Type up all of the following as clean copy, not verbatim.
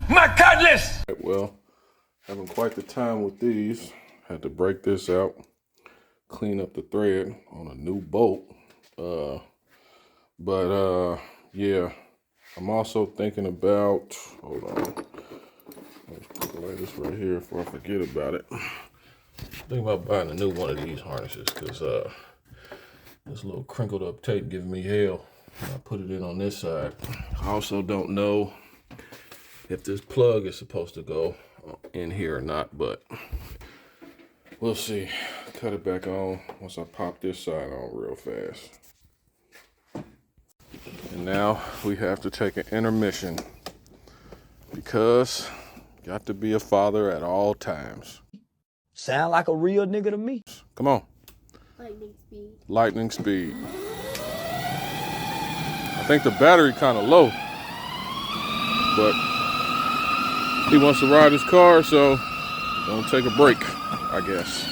My goodness! Well, having quite the time with these. Had to break this out, clean up the thread on a new bolt. Yeah, I'm also thinking about, hold on, let's put this right here before I forget about it. Thinking about buying a new one of these harnesses because this little crinkled up tape giving me hell. And I put it in on this side. I also don't know if this plug is supposed to go in here or not, but we'll see. Cut it back on once I pop this side on real fast. And now we have to take an intermission because got to be a father at all times. Sound like a real nigga to me. Come on. Lightning speed. Lightning speed. I think the battery kind of low, but he wants to ride his car, so don't take a break, I guess.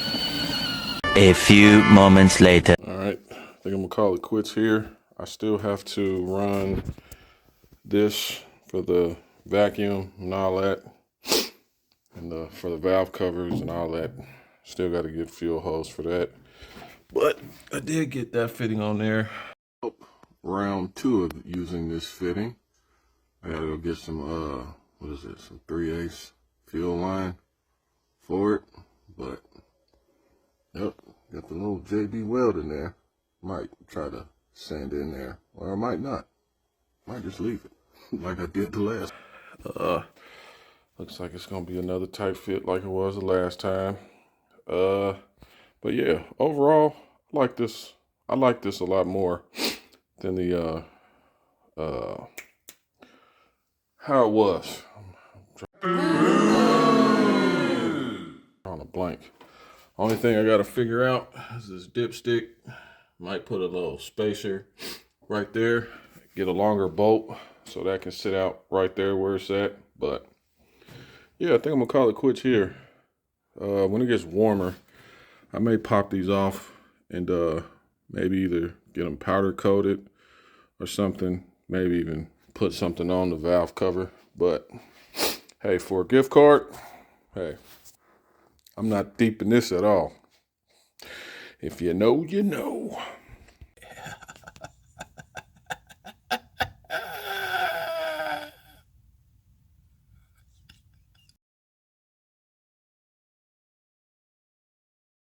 A few moments later. All right, I think I'm gonna call it quits here. I still have to run this for the vacuum and all that, and for the valve covers and all that. Still got to get fuel hose for that, but I did get that fitting on there. Round 2 of using this fitting. I gotta go get some what is it, some 3/8 fuel line for it, but yep, got the little JB weld in there. Might try to sand in there, or I might not. Might just leave it like I did the last. Looks like it's gonna be another tight fit like it was the last time. But yeah, overall, I like this a lot more than the how it was. On a blank. Only thing I gotta figure out is this dipstick. Might put a little spacer right there, get a longer bolt so that can sit out right there where it's at. But yeah, I think I'm gonna call it quits here. When it gets warmer, I may pop these off and maybe either get them powder coated or something. Maybe even put something on the valve cover. But hey, for a gift card, hey, I'm not deep in this at all. If you know, you know.